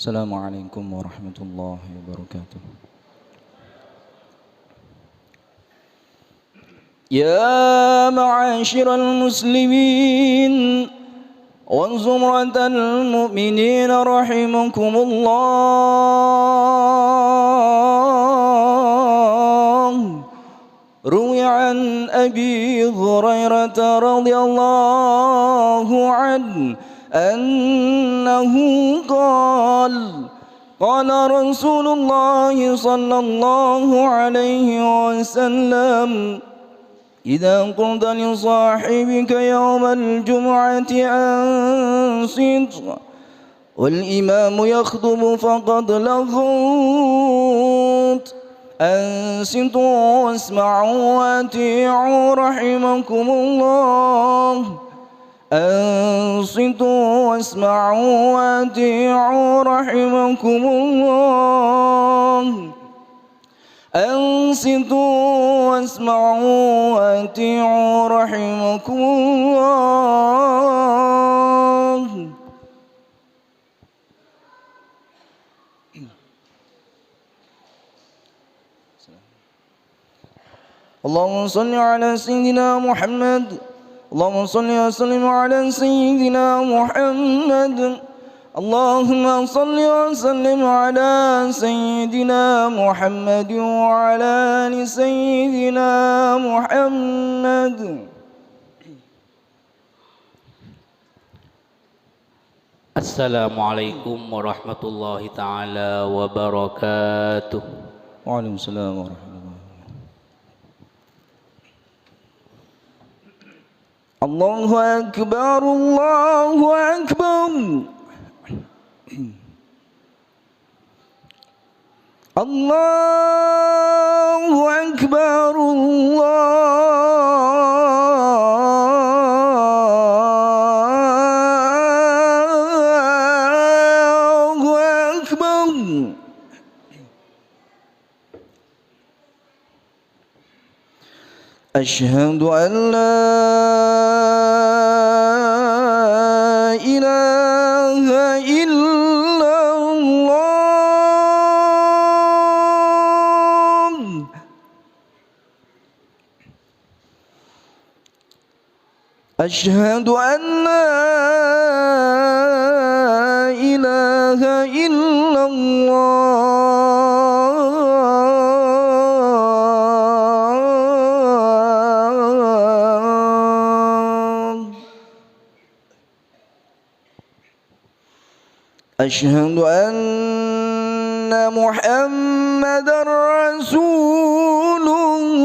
Assalamualaikum warahmatullahi wabarakatuh. Ya ma'asyiral muslimin wa zumratal mu'minin rahimakumullah. Ruwiya an Abi Hurairah radhiyallahu anhu أنه قال قال رسول الله صلى الله عليه وسلم إذا قلت لصاحبك يوم الجمعة أنصت والإمام يخطب فقد لغوت أنصتوا واسمعوا وأطيعوا رحمكم الله أنصتوا واسمعوا وأطيعوا رحمكم الله أنصتوا واسمعوا وأطيعوا رحمكم الله. اللهم صل على سيدنا محمد اللهم صل وسلم على سيدنا محمد اللهم صل وسلم على سيدنا محمد وعلى آل سيدنا محمد. Assalamualaikum warahmatullahi taala wabarakatuh. Waalaikumsalam warahmatullahi. Allahu akbar, Allahu akbar. Allahu akbar, Allahu akbar. Asyhadu an la ilaha illallah. Asyhadu an la ilaha illallah. أشهد أن محمدًا رسول الله.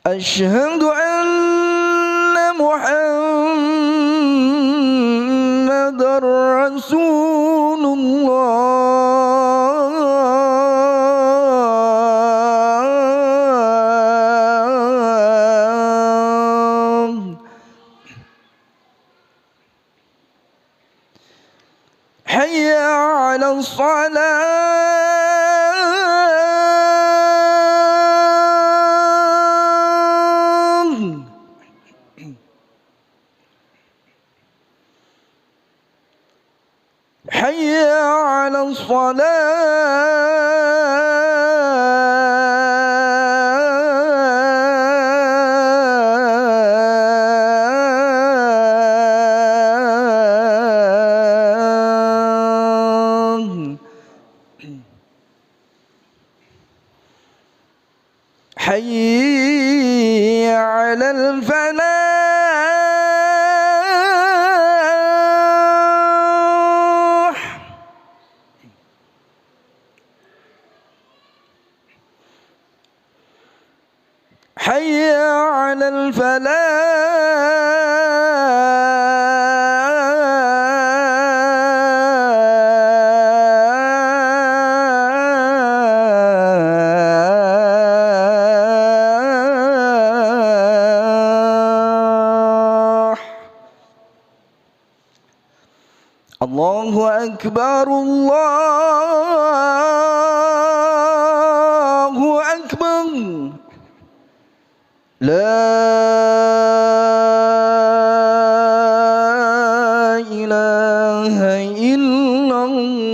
أشهد أن محمدًا رسول الله. حي على الصلاة. حي على حي على الفلاح. حي على الفلاح. الله أكبر، الله أكبر. أكبر. إله إلا الله.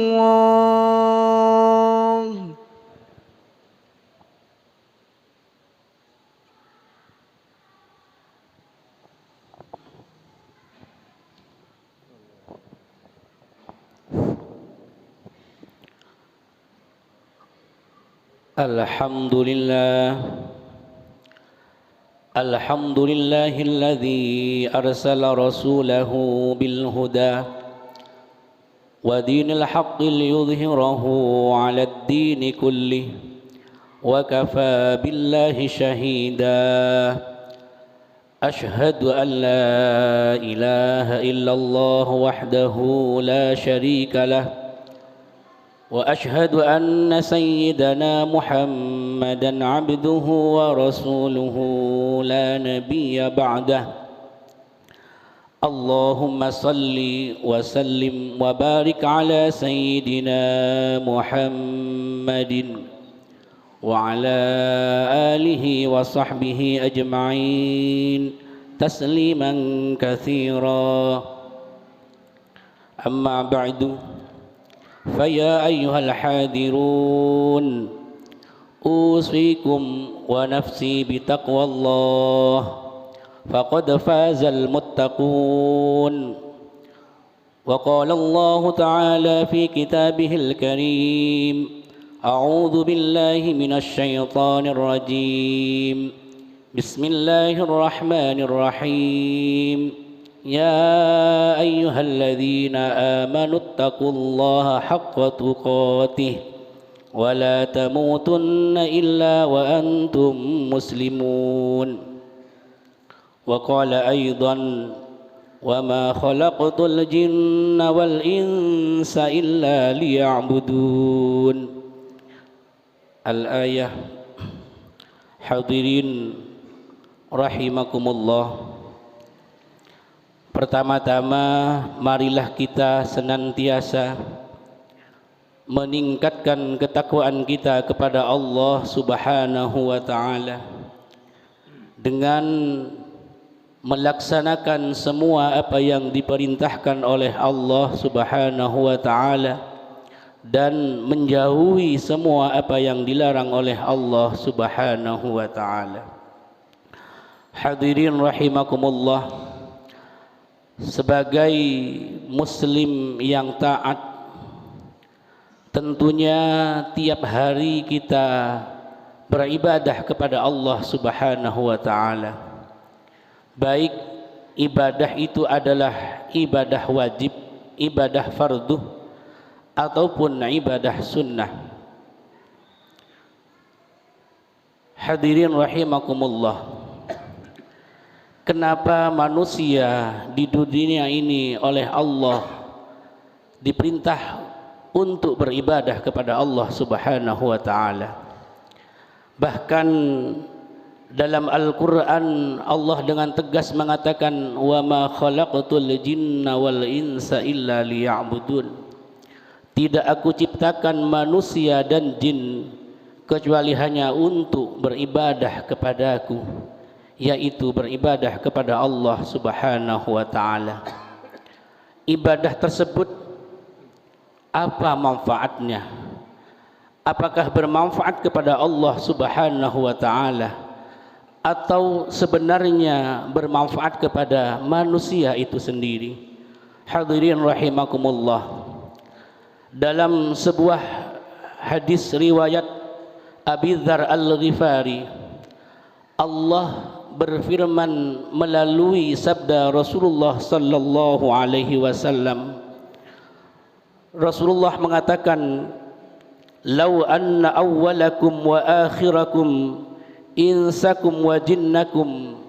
الحمد لله الحمد لله الذي أرسل رسوله بالهدى ودين الحق ليظهره على الدين كله وكفى بالله شهيدا أشهد أن لا إله إلا الله وحده لا شريك له وأشهد أن سيدنا محمدًا عبده ورسوله لا نبي بعده اللهم صل وسلم وبارك على سيدنا محمد وعلى آله وصحبه أجمعين تسليما كثيرا أما بعد فيا أيها الحاذرون أوصيكم ونفسي بتقوى الله فقد فاز المتقون وقال الله تعالى في كتابه الكريم أعوذ بالله من الشيطان الرجيم بسم الله الرحمن الرحيم يا أيها الذين آمنوا اتقوا الله حق تقاته ولا تموتن إلا وأنتم مسلمون وقال أيضا وما خلقت الجن والإنس إلا ليعبدون الآية. Hadirin rahimakumullah. Pertama-tama marilah kita senantiasa meningkatkan ketakwaan kita kepada Allah Subhanahu wa taala dengan melaksanakan semua apa yang diperintahkan oleh Allah Subhanahu wa taala dan menjauhi semua apa yang dilarang oleh Allah Subhanahu wa taala. Hadirin rahimakumullah. Sebagai muslim yang taat, tentunya tiap hari kita beribadah kepada Allah Subhanahu wa taala. Baik ibadah itu adalah ibadah wajib, ibadah fardu ataupun ibadah sunnah. Hadirin rahimakumullah. Kenapa manusia di dunia ini oleh Allah diperintah untuk beribadah kepada Allah Subhanahu wa taala? Bahkan dalam Al-Qur'an Allah dengan tegas mengatakan wa ma khalaqtul jinna wal insa illa liya'budun. Tidak aku ciptakan manusia dan jin kecuali hanya untuk beribadah kepadaku, yaitu beribadah kepada Allah Subhanahu wa taala. Ibadah tersebut apa manfaatnya? Apakah bermanfaat kepada Allah Subhanahu wa taala atau sebenarnya bermanfaat kepada manusia itu sendiri? Hadirin rahimakumullah. Dalam sebuah hadis riwayat Abi Dzar Al-Ghifari, Allah berfirman melalui sabda Rasulullah sallallahu alaihi wasallam. Rasulullah mengatakan, "Lau anna awwalakum wa akhirakum insakum wa jinnakum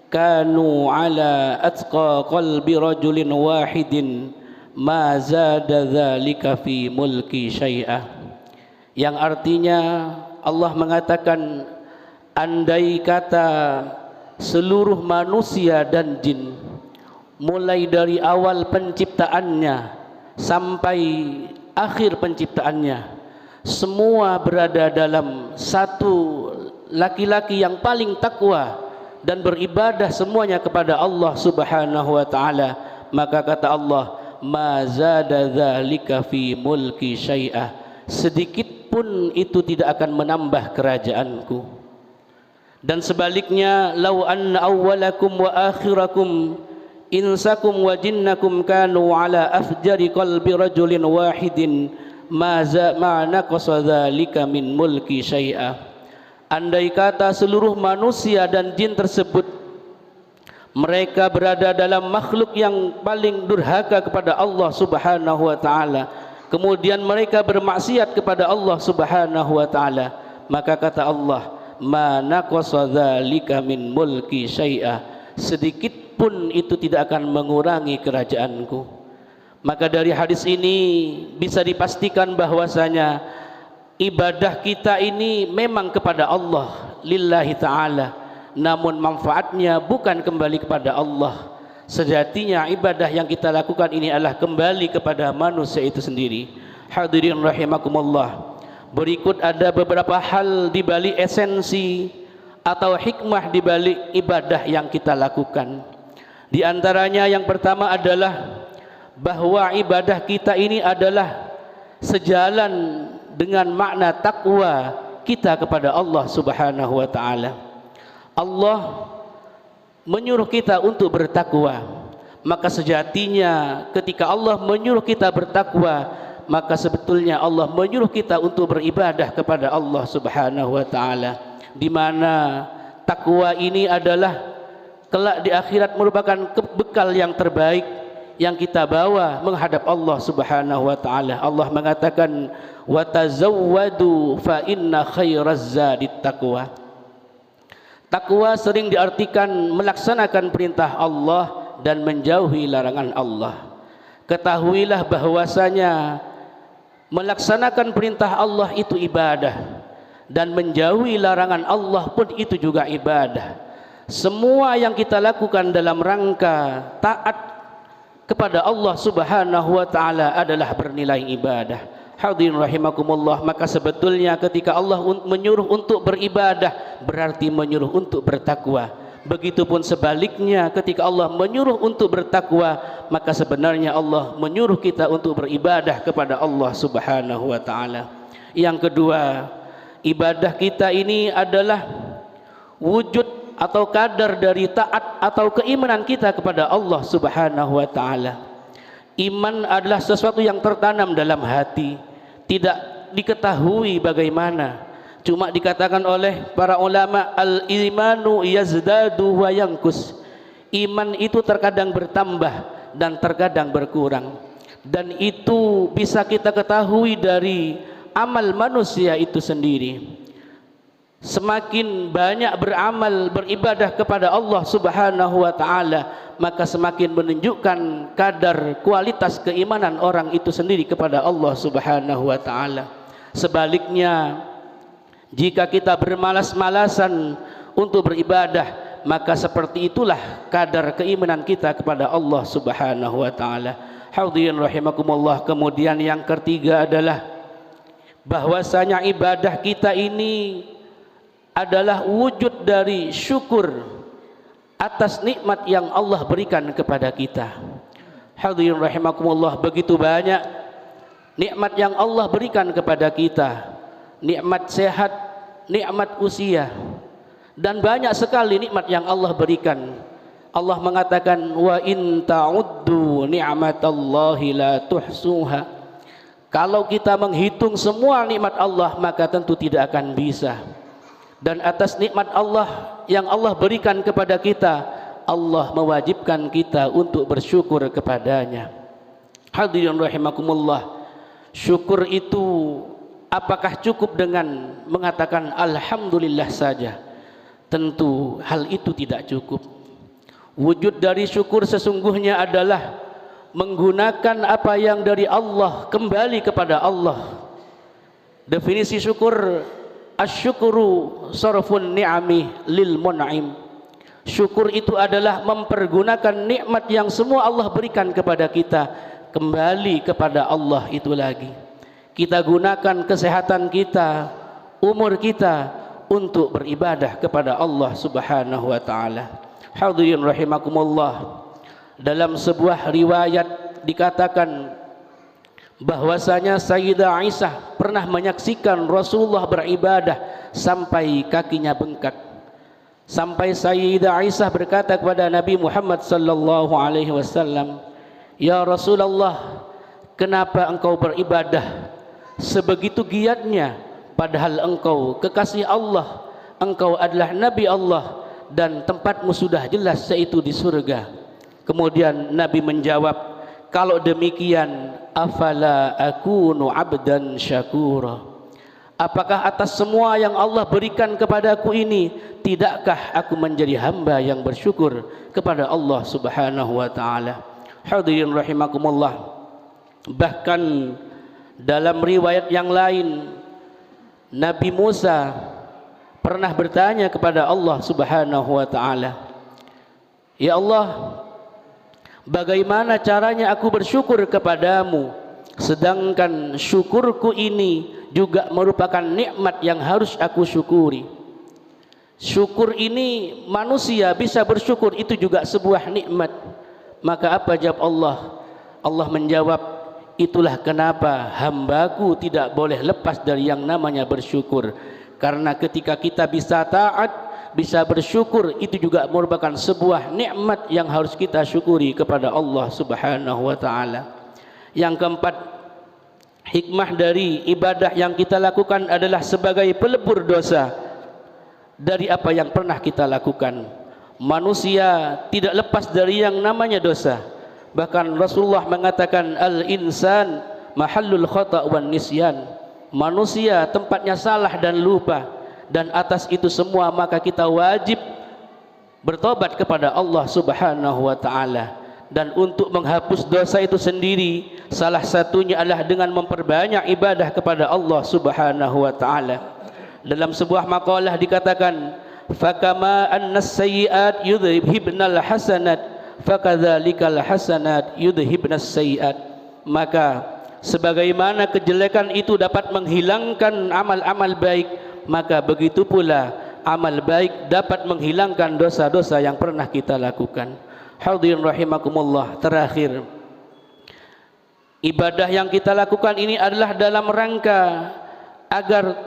kanu ala atqa qalbi rajulin wahidin ma zada dzalika fi mulki syai'ah." Yang artinya Allah mengatakan, andai kata seluruh manusia dan jin mulai dari awal penciptaannya sampai akhir penciptaannya semua berada dalam satu laki-laki yang paling takwa dan beribadah semuanya kepada Allah Subhanahu wa taala, maka kata Allah, ma zada dzalika fi mulki syai'ah, sedikit pun itu tidak akan menambah kerajaanku. Dan sebaliknya, lau anna awwalakum wa akhirakum insakum wa jinnakum kanu ala afjari qalbi rajulin wahidin ma naqasa dzalika min mulki syai'ah. Andai kata seluruh manusia dan jin tersebut mereka berada dalam makhluk yang paling durhaka kepada Allah Subhanahu wa taala, kemudian mereka bermaksiat kepada Allah Subhanahu wa taala, maka kata Allah, ma naqasa dzalika min mulki syai'ah, sedikit pun itu tidak akan mengurangi kerajaanku. Maka dari hadis ini bisa dipastikan bahwasanya ibadah kita ini memang kepada Allah lillahi ta'ala, namun manfaatnya bukan kembali kepada Allah. Sejatinya ibadah yang kita lakukan ini adalah kembali kepada manusia itu sendiri. Hadirin rahimakumullah, berikut ada beberapa hal di balik esensi atau hikmah di balik ibadah yang kita lakukan. Di antaranya yang pertama adalah bahwa ibadah kita ini adalah sejalan dengan makna takwa kita kepada Allah Subhanahu wa taala. Allah menyuruh kita untuk bertakwa, maka sejatinya ketika Allah menyuruh kita bertakwa, maka sebetulnya Allah menyuruh kita untuk beribadah kepada Allah Subhanahu wa taala, di mana takwa ini adalah kelak di akhirat merupakan bekal yang terbaik yang kita bawa menghadap Allah Subhanahu wa taala. Allah mengatakan, wa tazawwadu fa inna khairaz zadit taqwa. Takwa sering diartikan melaksanakan perintah Allah dan menjauhi larangan Allah. Ketahuilah bahwasanya melaksanakan perintah Allah itu ibadah, dan menjauhi larangan Allah pun itu juga ibadah. Semua yang kita lakukan dalam rangka taat kepada Allah Subhanahu wa taala adalah bernilai ibadah. Hadirin rahimakumullah, maka sebetulnya ketika Allah menyuruh untuk beribadah berarti menyuruh untuk bertakwa. Begitupun sebaliknya, ketika Allah menyuruh untuk bertakwa, maka sebenarnya Allah menyuruh kita untuk beribadah kepada Allah Subhanahu wa taala. Yang kedua, ibadah kita ini adalah wujud atau kadar dari taat atau keimanan kita kepada Allah Subhanahu wa taala. Iman adalah sesuatu yang tertanam dalam hati, tidak diketahui bagaimana. Cuma dikatakan oleh para ulama, al-imanu yazdadu wa yanqus. Iman itu terkadang bertambah dan terkadang berkurang. Dan itu bisa kita ketahui dari amal manusia itu sendiri. Semakin banyak beramal beribadah kepada Allah Subhanahu wa taala, maka semakin menunjukkan kadar kualitas keimanan orang itu sendiri kepada Allah Subhanahu wa taala. Sebaliknya, jika kita bermalas-malasan untuk beribadah, maka seperti itulah kadar keimanan kita kepada Allah Subhanahu wa taala. Hadirin rahimakumullah, kemudian yang ketiga adalah bahwasanya ibadah kita ini adalah wujud dari syukur atas nikmat yang Allah berikan kepada kita. Hadirin rahimakumullah, begitu banyak nikmat yang Allah berikan kepada kita. Nikmat sehat, nikmat usia, dan banyak sekali nikmat yang Allah berikan. Allah mengatakan, wa in ta'uddu ni'matallahi la tuhsuha. Kalau kita menghitung semua nikmat Allah, maka tentu tidak akan bisa. Dan atas nikmat Allah yang Allah berikan kepada kita, Allah mewajibkan kita untuk bersyukur kepadanya. Hadirin rahimakumullah, syukur itu apakah cukup dengan mengatakan alhamdulillah saja? Tentu hal itu tidak cukup. Wujud dari syukur sesungguhnya adalah menggunakan apa yang dari Allah kembali kepada Allah. Definisi syukur, asyukuru sarfun ni'ami lil mun'im. Syukur itu adalah mempergunakan nikmat yang semua Allah berikan kepada kita kembali kepada Allah itu lagi. Kita gunakan kesehatan kita, umur kita untuk beribadah kepada Allah Subhanahu wa taala. Hadirin rahimakumullah, dalam sebuah riwayat dikatakan bahwasanya Sayyidah Aisyah pernah menyaksikan Rasulullah beribadah sampai kakinya bengkak. Sampai Sayyidah Aisyah berkata kepada Nabi Muhammad sallallahu alaihi wasallam, "Ya Rasulullah, kenapa engkau beribadah sebegitu giatnya, padahal engkau kekasih Allah, engkau adalah Nabi Allah dan tempatmu sudah jelas yaitu di surga." Kemudian Nabi menjawab, "Kalau demikian, afala akunu abdan syakura." Apakah atas semua yang Allah berikan kepadaku ini, tidakkah aku menjadi hamba yang bersyukur kepada Allah Subhanahu wa taala? Hadirin rahimakumullah, bahkan dalam riwayat yang lain Nabi Musa pernah bertanya kepada Allah Subhanahu wa taala, "Ya Allah, bagaimana caranya aku bersyukur kepadamu, sedangkan syukurku ini juga merupakan nikmat yang harus aku syukuri. Syukur ini manusia bisa bersyukur, itu juga sebuah nikmat." Maka apa jawab Allah? Allah menjawab, "Itulah kenapa hambaku tidak boleh lepas dari yang namanya bersyukur. Karena ketika kita bisa taat, bisa bersyukur, itu juga merupakan sebuah nikmat yang harus kita syukuri kepada Allah Subhanahu wa taala." Yang keempat, hikmah dari ibadah yang kita lakukan adalah sebagai pelebur dosa dari apa yang pernah kita lakukan. Manusia tidak lepas dari yang namanya dosa. Bahkan Rasulullah mengatakan, "Al-insan mahallul khata' wan nisyan." Manusia tempatnya salah dan lupa, dan atas itu semua maka kita wajib bertobat kepada Allah Subhanahu wa taala. Dan untuk menghapus dosa itu sendiri, salah satunya adalah dengan memperbanyak ibadah kepada Allah Subhanahu wa taala. Dalam sebuah makalah dikatakan, "Fakama annas sayyi'at yudhibnal hasanat, fakadzalikal hasanat yudhibnas sayyi'at." Maka sebagaimana kejelekan itu dapat menghilangkan amal-amal baik, maka begitu pula amal baik dapat menghilangkan dosa-dosa yang pernah kita lakukan. Hadirin rahimakumullah, terakhir, ibadah yang kita lakukan ini adalah dalam rangka agar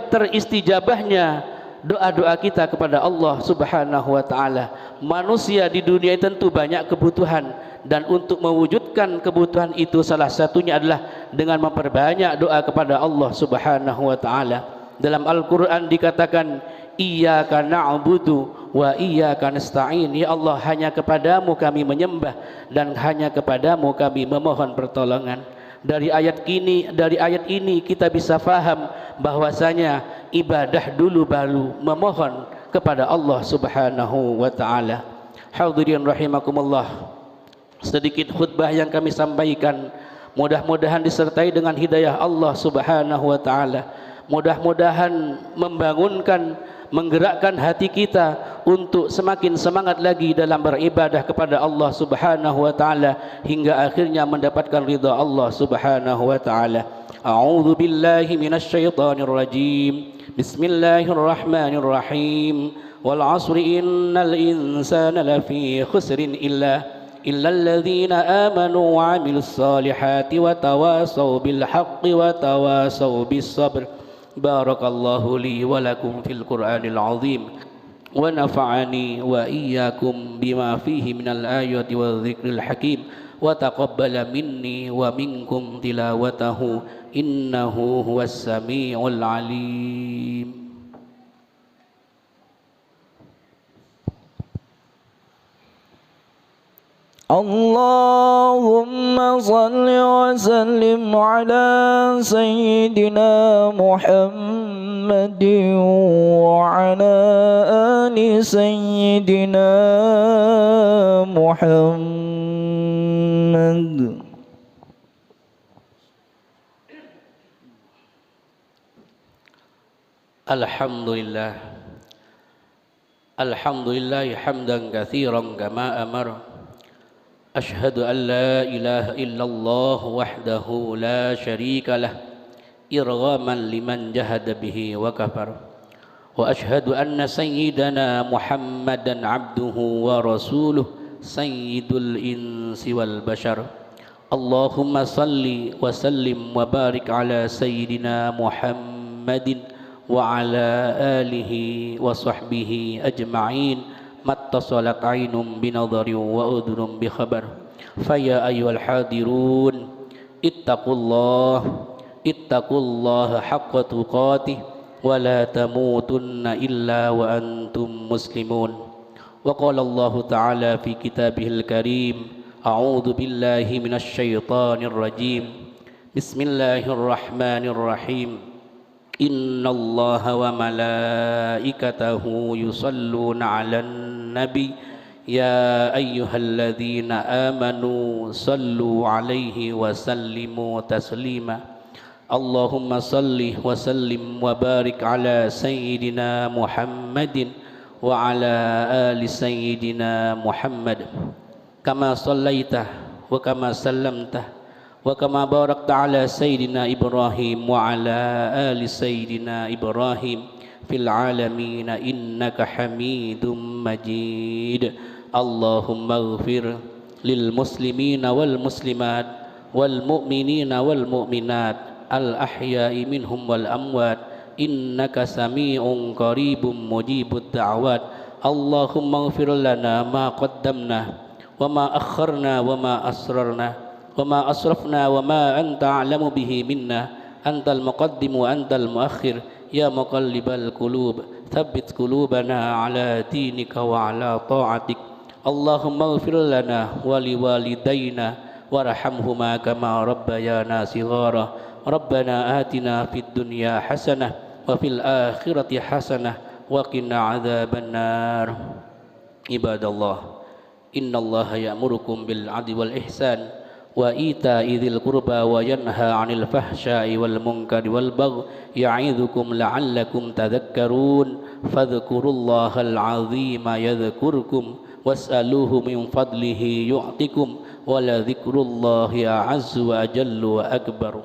teristijabahnya doa-doa kita kepada Allah Subhanahu wa taala. Manusia di dunia tentu banyak kebutuhan, dan untuk mewujudkan kebutuhan itu salah satunya adalah dengan memperbanyak doa kepada Allah Subhanahu wa taala. Dalam Al-Qur'an dikatakan, "Iyyaka na'budu wa iyyaka nasta'in." Ya Allah, hanya kepadamu kami menyembah dan hanya kepadamu kami memohon pertolongan. Dari ayat ini kita bisa faham bahwasanya ibadah dulu baru memohon kepada Allah Subhanahu wa taala. Hadirin rahimakumullah, sedikit khutbah yang kami sampaikan mudah-mudahan disertai dengan hidayah Allah Subhanahu wa taala. Mudah-mudahan membangunkan, menggerakkan hati kita untuk semakin semangat lagi dalam beribadah kepada Allah Subhanahu wa taala hingga akhirnya mendapatkan ridha Allah Subhanahu wa taala. A'udzu billahi minasyaitonir rajim. Bismillahirrahmanirrahim. Wal 'asri innal insana lafi khusrin illa alladzina amanu wa 'amilus solihati wa tawasaw bil haqqi wa tawasaw bis sabr. Barakallahu li wa lakum fil Qur'anil azim wa nafa'ani wa iyyakum bima fihi minal ayati wa dzikril hakim wa taqabbala minni wa minkum tilawatahu innahu huwas samiul alim. اللهم صل وسلم على سيدنا محمد وعلى آل سيدنا محمد. Alhamdulillah, alhamdulillah hamdan katsiran kama amara. Ashhadu an la ilaha illallah wahdahu la syarika lah irghaman liman jahada bihi wa kafar. وأشهد أن سيدنا محمدا عبده ورسوله سيد الإنس والبشر اللهم صل وسلم وبارك على سيدنا محمد وعلى آله وصحبه أجمعين ما اتصلت عين بنظر وأذن بخبر فيا أيها الحاضرون اتقوا الله حق تقاته ولا تموتن إلا وأنتم مسلمون وقال الله تعالى في كتابه الكريم أعوذ بالله من الشيطان الرجيم بسم الله الرحمن الرحيم إن الله وملائكته يصلون على النبي يا أيها الذين آمنوا صلوا عليه وسلموا تسليما اللهم صل وسلم وبارك على سيدنا محمد وعلى آل سيدنا محمد كما صليت وكما سلمت وكما باركت على سيدنا إبراهيم وعلى آل سيدنا إبراهيم في العالمين إنك حميد مجيد اللهم اغفر للمسلمين والمسلمات والمؤمنين والمؤمنات الأحياء منهم والأموات إنك سميع قريب مجيب الدعوات اللهم اغفر لنا ما قدمنا وما أخرنا وما أسررنا وما أسرفنا وما أنت أعلم به منا أنت المقدم وأنت المؤخر يا مقلب القلوب ثبت قلوبنا على دينك وعلى طاعتك اللهم اغفر لنا ولوالدينا وارحمهما كما ربيانا صغارا ربنا آتنا في الدنيا حسنة وفي الآخرة حسنة وقنا عذاب النار عباد الله إن الله يأمركم بالعدل والإحسان وإيتاء ذي القربى وينهى عن الفحشاء والمنكر والبغي يعظكم لعلكم تذكرون فاذكروا الله العظيم يذكركم واسألوه من فضله يعطكم ولذكر الله أعز وأجل وأكبر